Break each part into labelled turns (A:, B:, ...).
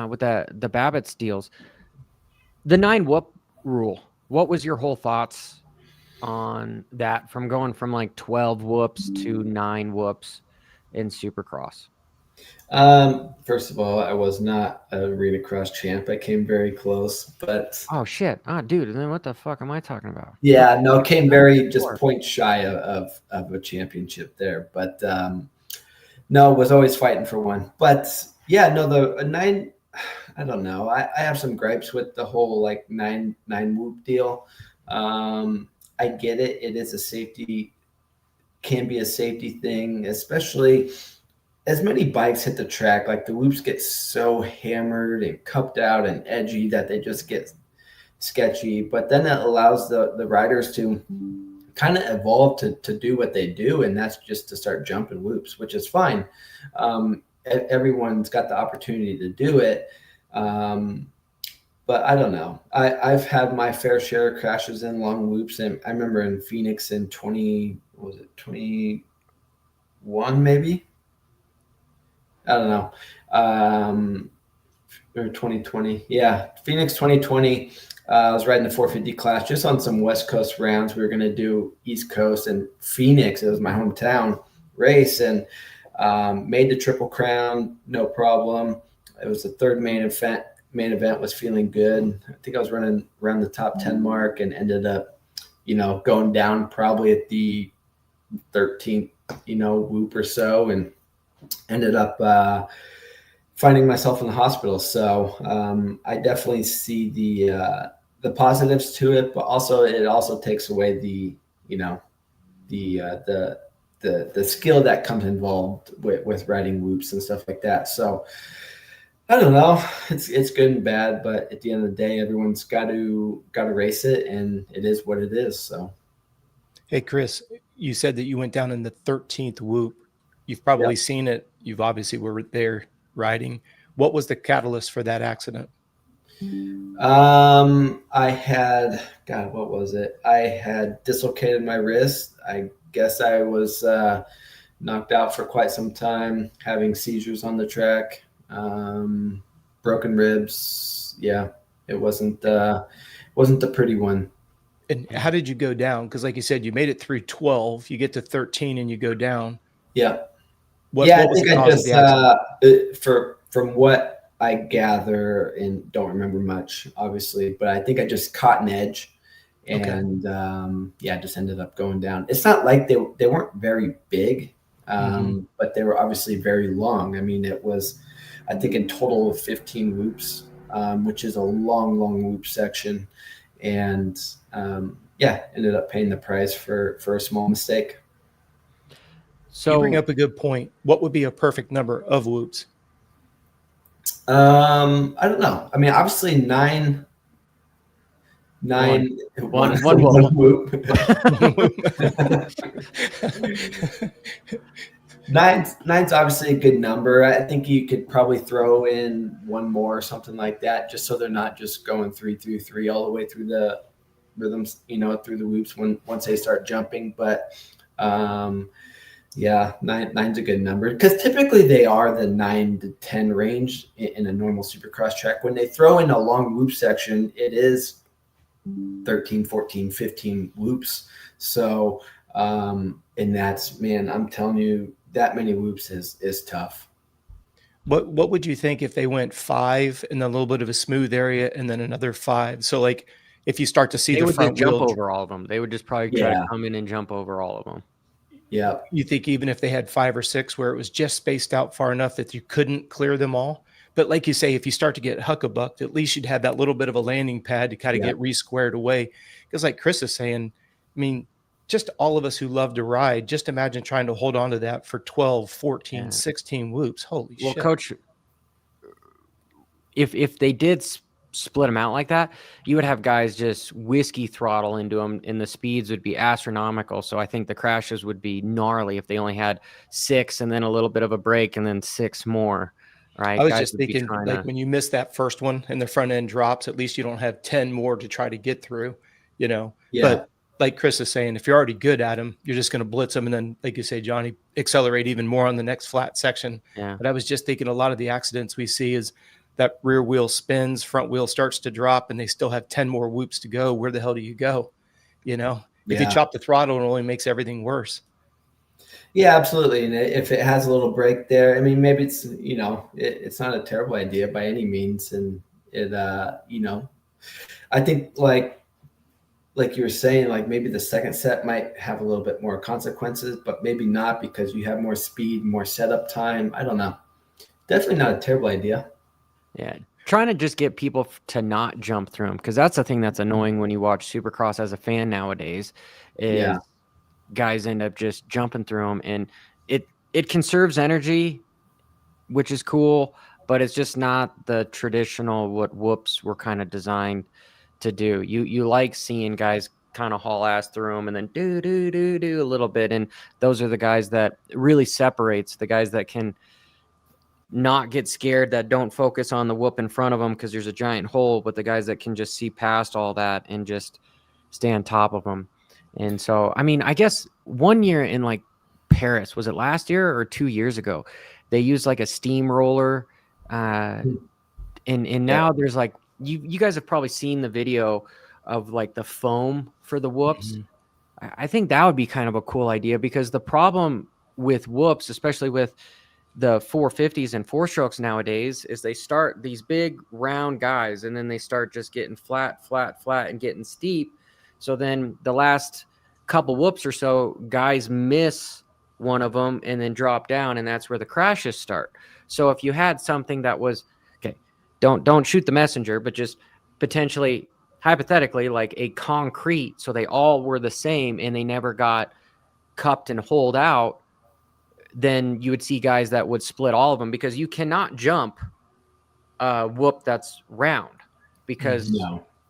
A: with the Babbitt's deals, the 9 whoop rule. What was your whole thoughts on that from going from like 12 whoops to 9 whoops in Supercross?
B: First of all, I was not a arena cross champ. I came very close, but
A: Oh shit. Oh dude, then what the fuck am I talking about?
B: yeah, no, came very just
A: Sure.
B: points shy of a championship there. But no, was always fighting for one. But yeah, no, the a nine. I don't know. I have some gripes with the whole like nine whoop deal. I get it. It is a safety, can be a safety thing, especially as many bikes hit the track. Like the whoops get so hammered and cupped out and edgy that they just get sketchy. But then it allows the riders to kind of evolve to do what they do, and that's just to start jumping whoops, which is fine. Everyone's got the opportunity to do it. But I don't know. I've had my fair share of crashes in long loops, and I remember in Phoenix in 21 maybe. I don't know. Or 2020. Yeah, Phoenix 2020. I was riding the 450 class just on some West Coast rounds. We were going to do East Coast and Phoenix. It was my hometown race, and made the Triple Crown, no problem. It was the third main event. Main event was feeling good. I think I was running around the top 10 mark and ended up, going down probably at the 13th, whoop or so, and ended up finding myself in the hospital. So I definitely see the positives to it, but also it also takes away the skill that comes involved with riding whoops and stuff like that. So I don't know. It's good and bad, but at the end of the day, everyone's got to race it, and it is what it is. So,
C: Hey, Chris, you said that you went down in the 13th whoop. You've probably
B: Yep.
C: seen it. You've obviously were there riding. What was the catalyst for that accident?
B: I had, God, what was it? I had dislocated my wrist. I guess I was knocked out for quite some time, having seizures on the track, broken ribs. Yeah, it wasn't the pretty one.
C: And how did you go down? Because like you said, you made it through 12, you get to 13 and you go down.
B: Yeah.
C: What
B: Yeah, I
C: was the
B: think I
C: cause of
B: just
C: the accident?
B: from what I gather and don't remember much, obviously, but I think I just caught an edge,
C: Okay.
B: and just ended up going down. It's not like they weren't very big, but they were obviously very long. I mean, it was, I think, in total 15 whoops, which is a long whoop section, and ended up paying the price for a small mistake.
C: You bring
A: So
C: up a good point. What would be a perfect number of whoops?
B: I don't know. I mean, obviously nine,
A: one
B: one
A: whoop.
B: whoop. Nine's obviously a good number. I think you could probably throw in one more or something like that, just so they're not just going 3-3-3 all the way through the rhythms, through the whoops once they start jumping. But yeah, nine's a good number, because typically they are the 9 to 10 range in a normal Supercross track. When they throw in a long whoop section, it is 13, 14, 15 whoops. So, and that's, man, I'm telling you, that many whoops is tough.
C: What would you think if they went 5 and then a little bit of a smooth area and then another 5? So like if you start to see
A: they
C: the
A: would just
C: front
A: jump
C: wheel,
A: over all of them. They would just probably try to come in and jump over all of them.
B: Yeah.
C: you think even if they had 5 or 6 where it was just spaced out far enough that you couldn't clear them all? But like you say, if you start to get huckabucked, at least you'd have that little bit of a landing pad to kind of get re-squared away. Because like Chris is saying, I mean, just all of us who love to ride, just imagine trying to hold on to that for 12, 14, 16 whoops. Holy shit.
A: Well, Coach, if they did split them out like that, you would have guys just whiskey throttle into them, and the speeds would be astronomical. So I think the crashes would be gnarly if they only had 6 and then a little bit of a break and then 6 more. Right?
C: I was
A: Guys
C: just
A: would be
C: thinking,
A: trying
C: like
A: to,
C: when you miss that first one and the front end drops, at least you don't have 10 more to try to get through,
B: Yeah.
C: But like Chris is saying, if you're already good at them, you're just going to blitz them. And then, like you say, Johnny, accelerate even more on the next flat section.
A: yeah.
C: But I was just thinking a lot of the accidents we see is that rear wheel spins, front wheel starts to drop, and they still have 10 more whoops to go. Where the hell do you go? You know, if you chop the throttle, it only makes everything worse.
B: Yeah, absolutely. And if it has a little break there, I mean, maybe it's, you know, it's not a terrible idea by any means. And it, you know, I think like you were saying, like maybe the second set might have a little bit more consequences, but maybe not because you have more speed, more setup time. I don't know. Definitely not a terrible idea.
A: Yeah. Trying to just get people to not jump through them, because that's the thing that's annoying when you watch Supercross as a fan nowadays is guys end up just jumping through them, and it conserves energy, which is cool, but it's just not the traditional what whoops were kind of designed to do. You like seeing guys kind of haul ass through them and then do a little bit, and those are the guys that really separates the guys that can not get scared, that don't focus on the whoop in front of them because there's a giant hole, but the guys that can just see past all that and just stay on top of them. And so, I mean, I guess one year in like Paris, was it last year or 2 years ago, they used like a steamroller. And now there's like, you guys have probably seen the video of like the foam for the whoops. Mm-hmm. I think that would be kind of a cool idea, because the problem with whoops, especially with the 450s and 4-strokes nowadays, is they start these big round guys and then they start just getting flat and getting steep. So then the last couple whoops or so, guys miss one of them and then drop down, and that's where the crashes start. So if you had something that was, okay, don't shoot the messenger, but just potentially, hypothetically, like a concrete, so they all were the same and they never got cupped and holed out, then you would see guys that would split all of them, because you cannot jump a whoop that's round, because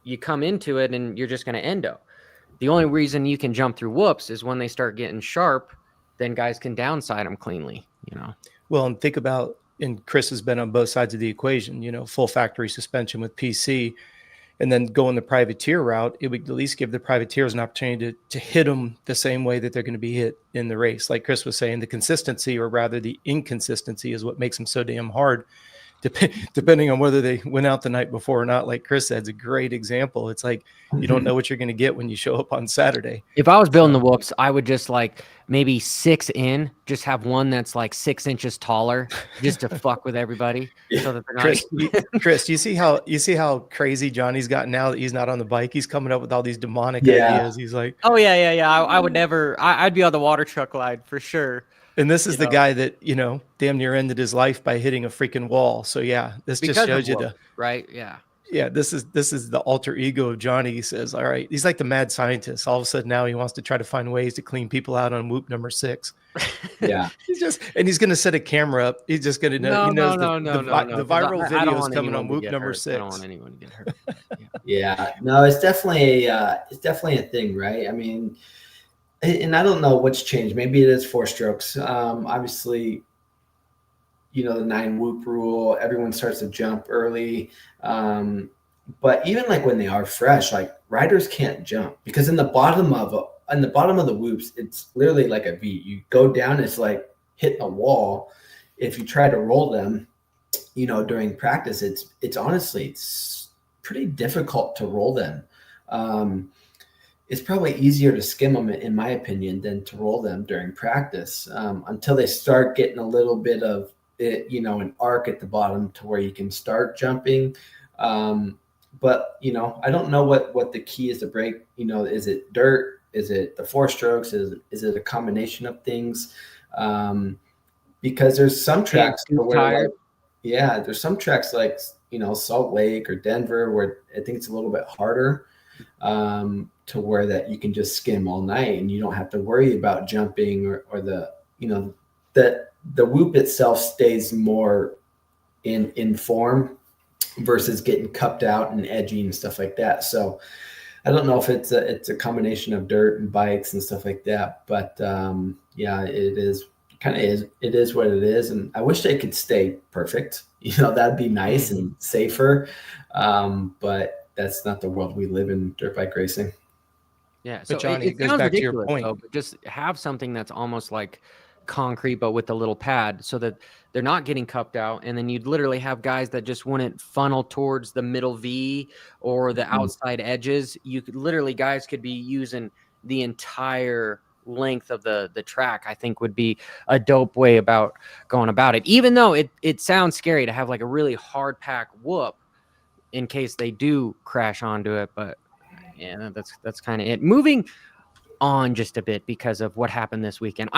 A: you come into it and you're just going to endo. The only reason you can jump through whoops is when they start getting sharp, then guys can downside them cleanly, you know?
C: Well, and think about, and Chris has been on both sides of the equation, you know, full factory suspension with PC, and then going the privateer route, it would at least give the privateers an opportunity to hit them the same way that they're going to be hit in the race. Like Chris was saying, the consistency, or rather the inconsistency, is what makes them so damn hard, depending on whether they went out the night before or not. Like Chris said, it's a great example. It's like, you don't know what you're going to get when you show up on Saturday.
A: If I was building the whoops, I would just like maybe 6 in, just have one that's like 6 inches taller, just to fuck with everybody. So that they're not.
C: Chris, you see how crazy Johnny's gotten now that he's not on the bike? He's coming up with all these demonic ideas. He's like,
A: oh yeah. I would never. I'd be on the water truck line for sure.
C: And this is the guy that, you know, damn near ended his life by hitting a freaking wall. So yeah, this just shows you
A: right. Yeah.
C: Yeah, this is the alter ego of Johnny. He says, all right, he's like the mad scientist. All of a sudden now he wants to try to find ways to clean people out on whoop number 6.
B: Yeah.
C: He's going to set a camera up. He's just going to know. He knows the viral video is coming on whoop number 6.
A: I don't want anyone to get hurt.
B: Yeah. No, it's definitely a thing, right? I mean, and I don't know what's changed. Maybe it is 4-strokes. Obviously, you know, the 9 whoop rule, everyone starts to jump early. But even like when they are fresh, like riders can't jump, because in the bottom of the whoops, it's literally like a V. You go down, it's like hitting a wall. If you try to roll them, you know, during practice, it's honestly pretty difficult to roll them. It's probably easier to skim them, in my opinion, than to roll them during practice, until they start getting a little bit of it, you know, an arc at the bottom to where you can start jumping. But, you know, I don't know what the key is to break. You know, is it dirt? Is it the 4-strokes? Is it a combination of things? Because there's some tracks where, there's some tracks like, you know, Salt Lake or Denver, where I think it's a little bit harder, to where that you can just skim all night and you don't have to worry about jumping or the, you know, that the whoop itself stays more in form versus getting cupped out and edgy and stuff like that. So I don't know if it's a combination of dirt and bikes and stuff like that, but yeah, it is what it is. And I wish they could stay perfect. You know, that'd be nice and safer. But that's not the world we live in, dirt bike racing.
A: Yeah. So
C: but Johnny, it goes back to your point.
A: Though, but just have something that's almost like concrete, but with a little pad, so that they're not getting cupped out. And then you'd literally have guys that just wouldn't funnel towards the middle V or the outside edges. You could literally, guys could be using the entire length of the track. I think would be a dope way about going about it, even though it sounds scary to have like a really hard pack whoop in case they do crash onto it. But yeah, that's kind of it. Moving on just a bit because of what happened this weekend.